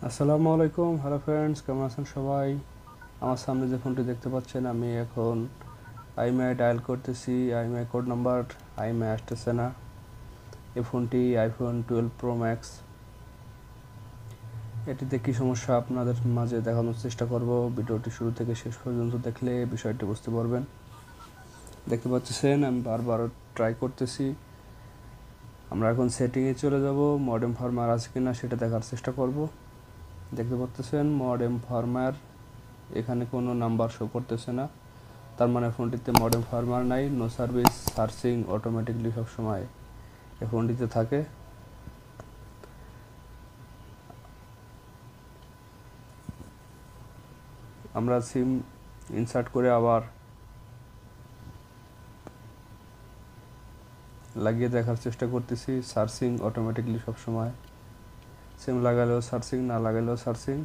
আসসালামু আলাইকুম, hello friends, কেমন আছেন সবাই? আমার সামনে যে ফোনটি দেখতে পাচ্ছেন, আমি এখন আইএমআই ডায়াল করতেছি। আইএমআই কোড নাম্বার আইএমআই আসতেছে না। এই ফোনটি আইফোন 12 প্রো ম্যাক্স। এটিতে কী সমস্যা আপনাদের মাঝে দেখানোর চেষ্টা করব। ভিডিওটি শুরু থেকে শেষ পর্যন্ত দেখলে বিষয়টি বুঝতে পারবেন। দেখতে পাচ্ছেন আমি বারবার ট্রাই করতেছি। আমরা এখন সেটিংয়ে চলে যাব, মডেম ফার্মার আছে কিনা সেটা দেখার চেষ্টা করব। দেখতে পাচ্ছেন মডেম ফার্মার, এখানে কোনো নাম্বার শো করতেছে না, তার মানে ফোনটিতে মডেম ফার্মার নাই। নো সার্ভিস, সার্চিং অটোমেটিকলি সবসময় এই ফোনটিতে থাকে। আমরা সিম ইনসার্ট করে আবার লাগিয়ে দেখার চেষ্টা করতেছি। সার্চিং অটোমেটিকলি সবসময়, সিম লাগালেও সার্চিং, না লাগালেও সার্চিং।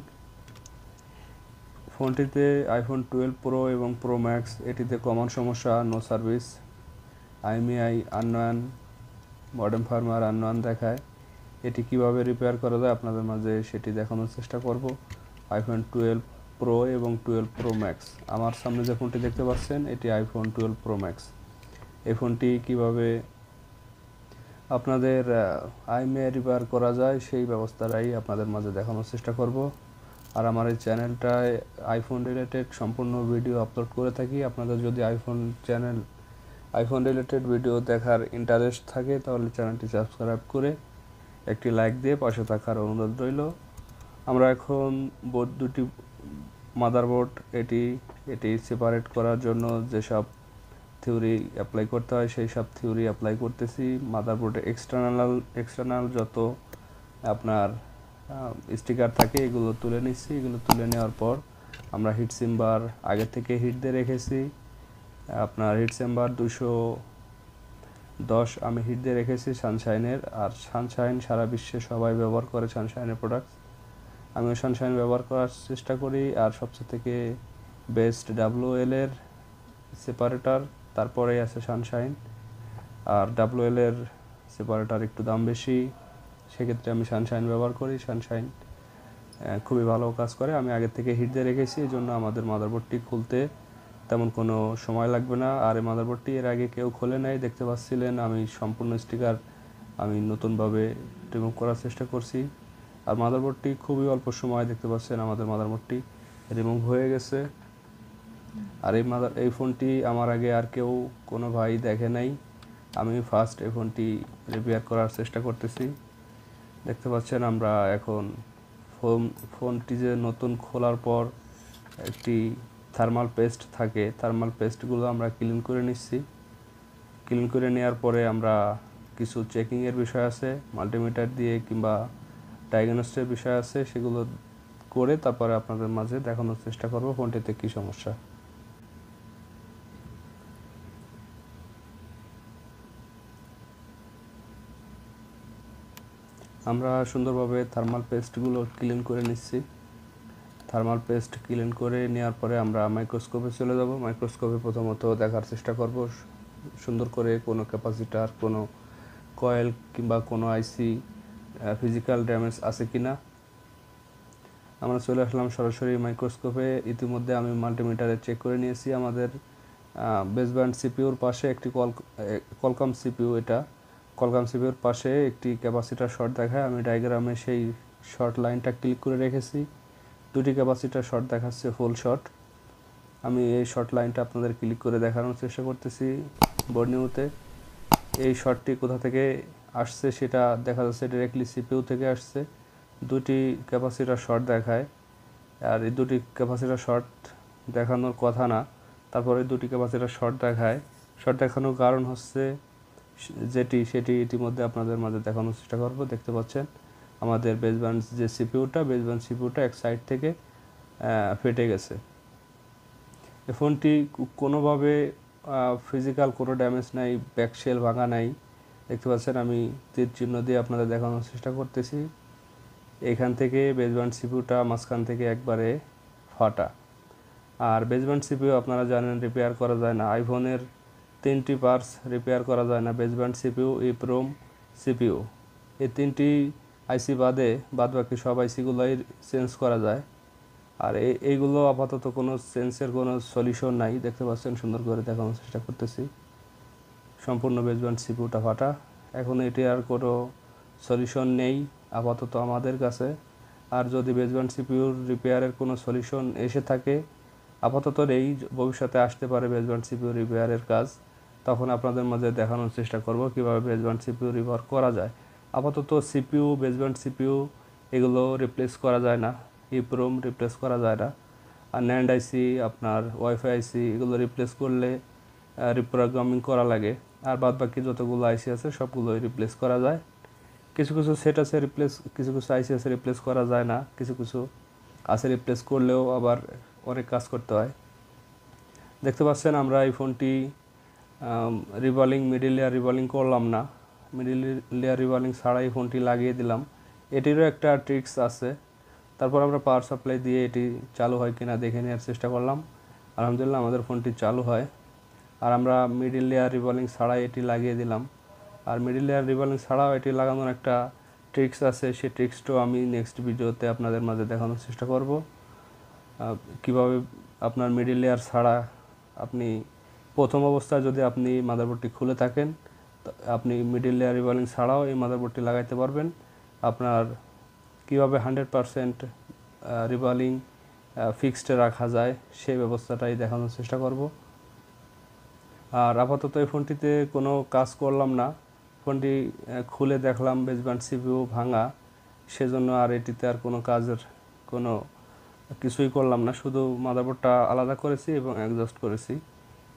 ফোনটিতে আইফোন 12 প্রো এবং প্রো ম্যাক্স, এটিতে কমন সমস্যা no service, IMEI unknown, modem firmware unknown দেখায়। এটি কিভাবে রিপেয়ার করা যায় আপনাদের মাঝে সেটি দেখানোর চেষ্টা করব। আইফোন 12 প্রো এবং 12 প্রো ম্যাক্স, আমার সামনে যে ফোনটি দেখতে পাচ্ছেন এটি আইফোন 12 প্রো ম্যাক্স। এই ফোনটি কীভাবে আপনাদের আইএমইআই রিপেয়ার করা যায় সেই ব্যবস্থাটাই আপনাদের মাঝে দেখানোর চেষ্টা করব। আর আমার এই চ্যানেলটায় আইফোন রিলেটেড সম্পূর্ণ ভিডিও আপলোড করে থাকি। আপনাদের যদি আইফোন রিলেটেড ভিডিও দেখার ইন্টারেস্ট থাকে তাহলে চ্যানেলটি সাবস্ক্রাইব করে একটি লাইক দিয়ে পাশে থাকার অনুরোধ রইল। আমরা এখন দুটি মাদারবোর্ড, এটি সেপারেট করার জন্য যেসব থিওরি অ্যাপ্লাই করতে হয় সেই সব থিওরি অ্যাপ্লাই করতেছি। মাদারবোর্ডে এক্সটার্নাল যত আপনার স্টিকার থাকে এগুলো তুলে নিচ্ছি। এগুলো তুলে নেওয়ার পর আমরা হিট চেম্বার আগে থেকে হিট দিয়ে রেখেছি। আপনার হিট চেম্বার 210 আমি হিট দিয়ে রেখেছি সানশাইনের। আর সানশাইন সারা বিশ্বে সবাই ব্যবহার করে সানশাইনের প্রোডাক্ট, আমিও সানশাইন ব্যবহার করার চেষ্টা করি। আর সবচেয়ে থেকে বেস্ট ডাব্লুএল এর সেপারেটর, তারপরেই আছে সানশাইন। আর ডাব্লুএল এর সেপারেটর একটু দাম বেশি, সেক্ষেত্রে আমি সানশাইন ব্যবহার করি। সানশাইন খুবই ভালো কাজ করে। আমি আগে থেকে হিট দিয়ে রেখেছি, এই জন্য আমাদের মাদারবোর্ডটি খুলতে তেমন কোনো সময় লাগবে না। আর এই মাদারবোর্ডটি এর আগে কেউ খোলে নাই, দেখতে পাচ্ছিলেন আমি সম্পূর্ণ স্টিকার আমি নতুনভাবে রিমুভ করার চেষ্টা করছি। আর মাদারবোর্ডটি খুবই অল্প সময়, দেখতে পাচ্ছেন আমাদের মাদারবোর্ডটি রিমুভ হয়ে গেছে। আর এই ফোনটি আমার আগে আর কেউ কোনো ভাই দেখে নাই, আমি ফার্স্ট এই ফোনটি রিপেয়ার করার চেষ্টা করতেছি। দেখতে পাচ্ছেন আমরা এখন ফোনটি যে নতুন খোলার পর একটি থার্মাল পেস্ট থাকে, থার্মাল পেস্টগুলো আমরা ক্লিন করে নিচ্ছি। ক্লিন করে নেওয়ার পরে আমরা কিছু চেকিংয়ের বিষয় আছে, মাল্টিমিটার দিয়ে কিংবা ডায়াগনস্টের বিষয় আছে, সেগুলো করে তারপরে আপনাদের মাঝে দেখানোর চেষ্টা করব ফোনটিতে কী সমস্যা। আমরা সুন্দরভাবে থার্মাল পেস্টগুলো ক্লিন করে নিচ্ছি। থার্মাল পেস্ট ক্লিন করে নেওয়ার পরে আমরা মাইক্রোস্কোপে চলে যাব। মাইক্রোস্কোপে প্রথমত দেখার চেষ্টা করব সুন্দর করে কোনো ক্যাপাসিটার, কোনো কয়েল কিংবা কোনো আইসি ফিজিক্যাল ড্যামেজ আছে কি না। আমরা চলে আসলাম সরাসরি মাইক্রোস্কোপে। ইতিমধ্যে আমি মাল্টিমিটারে চেক করে নিয়েছি। আমাদের বেসব্যান্ড সিপিউর পাশে একটি কলকাম সিপিউ, এটা কলকাম সিপিউর পাশে একটি ক্যাপাসিটার শর্ট দেখায়। আমি ডায়াগ্রামে সেই শর্ট লাইনটা ক্লিক করে রেখেছি। দুটি ক্যাপাসিটার শর্ট দেখাচ্ছে, ফুল শর্ট। আমি এই শর্ট লাইনটা আপনাদের ক্লিক করে দেখানোর চেষ্টা করতেছি বর্নিউতে। এই শর্টটি কোথা থেকে আসছে সেটা দেখা যাচ্ছে ডিরেক্টলি সিপিইউ থেকে আসছে। দুটি ক্যাপাসিটার শর্ট দেখায়, আর এই দুটি ক্যাপাসিটার শর্ট দেখানোর কথা না, তারপরে দুটি ক্যাপাসিটার শর্ট দেখায়। শর্ট দেখানোর কারণ হচ্ছে সেটি ইতিমধ্যে আপনাদের মাঝে দেখানোর চেষ্টা করব। দেখতে পাচ্ছেন আমাদের বেসব্যান্ড যে বেসব্যান্ড সিপিইউটা এক সাইড থেকে ফেটে গেছে। এই ফোনটি কোনোভাবে ফিজিক্যাল কোনো ড্যামেজ নাই, ব্যাকশেল ভাঙা নাই। দেখতে পাচ্ছেন আমি তীর চিহ্ন দিয়ে আপনাদের দেখানোর চেষ্টা করতেছি। এখান থেকে বেসব্যান্ড সিপিইউটা মাঝখান থেকে একবারে ফাটা। আর বেসব্যান্ড সিপিইউ আপনারা জানেন রিপেয়ার করা যায় না। আইফোনের 3টি পার্টস রিপেয়ার করা যায় না, বেসব্যান্ড সিপিইউ, ইপ্রোম, সিপিইউ। এই 3টি আইসি বাদে বাদবাকি সব আইসিগুলোই চেঞ্জ করা যায়। আর এইগুলো আপাতত কোনো চেঞ্জের কোনো সলিউশন নাই, দেখতে পাচ্ছেন সুন্দর করে দেখানোর চেষ্টা করতেছি। সম্পূর্ণ বেসব্যান্ড সিপিইউটা ফাটা, এখন এটি আর কোনো সলিউশন নেই আপাতত আমাদের কাছে। আর যদি বেসব্যান্ড সিপিইউর রিপেয়ারের কোনো সলিউশন এসে থাকে, আপাতত নেই, ভবিষ্যতে আসতে পারে বেসব্যান্ড সিপিইউ রিপেয়ারের কাজ, তখন আপনাদের মাঝে দেখানোর চেষ্টা করব কীভাবে বেসব্যান্ড সিপিইউ রিপেয়ার করা যায়। আপাতত সিপিইউ, বেসব্যান্ড সিপিইউ এগুলো রিপ্লেস করা যায় না, ইপ্রোম রিপ্লেস করা যায় না। আর ন্যান্ড আইসি, আপনার ওয়াইফাই আইসি এগুলো রিপ্লেস করলে রিপ্রোগ্রামিং করা লাগে। আর বাদ বাকি যতগুলো আইসি আছে সবগুলোই রিপ্লেস করা যায়। কিছু কিছু সেট আছে রিপ্লেস, কিছু কিছু আইসি আছে রিপ্লেস করা যায় না, কিছু কিছু আছে রিপ্লেস করলেও আবার অনেক কাজ করতে হয়। দেখতে পাচ্ছেন আমরা এই ফোনটি রিভলিং, মিডিল লেয়ার রিভলিং করলাম না, মিডিল লেয়ার রিভলিং ছাড়াই ফোনটি লাগিয়ে দিলাম। এটিরও একটা ট্রিক্স আছে। তারপর আমরা পাওয়ার সাপ্লাই দিয়ে এটি চালু হয় কিনা দেখে নেওয়ার চেষ্টা করলাম। আলহামদুলিল্লাহ আমাদের ফোনটি চালু হয়। আর আমরা মিডিল লেয়ার রিভলিং ছাড়াই এটি লাগিয়ে দিলাম। আর মিডিল লেয়ার রিভলিং ছাড়াও এটি লাগানোর একটা ট্রিক্স আছে, সেই ট্রিক্সটাও আমি নেক্সট ভিডিওতে আপনাদের মাঝে দেখানোর চেষ্টা করব। কিভাবে আপনার মিডিল লেয়ার ছাড়া আপনি প্রথম অবস্থায় যদি আপনি মাদারবোর্ডটি খুলে থাকেন, আপনি মিডিল লেয়ার রিভলিং ছাড়াও এই মাদারবোর্ডটি লাগাইতে পারবেন। আপনার কীভাবে 100% রিভলিং ফিক্সড রাখা যায় সেই ব্যবস্থাটাই দেখানোর চেষ্টা করব। আর আপাতত এই ফোনটিতে কোনো কাজ করলাম না, ফোনটি খুলে দেখলাম বেসব্যান্ড সিপিইউ ভাঙা, সেজন্য আর এটিতে আর কোনো কাজের কোনো কিছুই করলাম না, শুধু মাদারবোর্ডটা আলাদা করেছি এবং অ্যাডজাস্ট করেছি,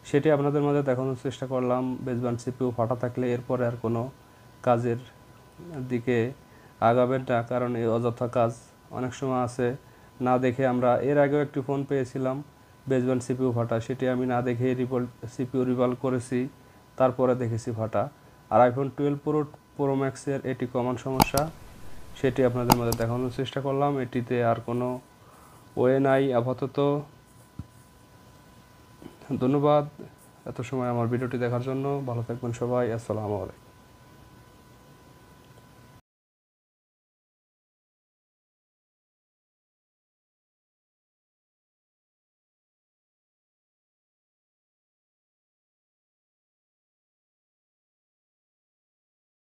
সেটি আপনাদের মাঝে দেখানোর চেষ্টা করলাম। বেসব্যান্ড সিপিইউ ফাটা থাকলে এরপরে আর কোনো কাজের দিকে আগাবেন না, কারণ এই অযথা কাজ অনেক সময় আছে না দেখে। আমরা এর আগেও একটি ফোন পেয়েছিলাম বেসব্যান্ড সিপিইউ ফাটা, সেটি আমি না দেখে সিপিইউ রিভলভ করেছি, তারপরে দেখেছি ফাটা। আর আইফোন 12 প্রো ম্যাক্সের এটি কমন সমস্যা, সেটি আপনাদের মধ্যে দেখানোর চেষ্টা করলাম। এটিতে আর কোনো ওয়ে নাই আপাতত। ধন্যবাদ এত সময় আমার ভিডিওটি দেখার জন্য। ভালো থাকবেন সবাই। আসসালামু আলাইকুম।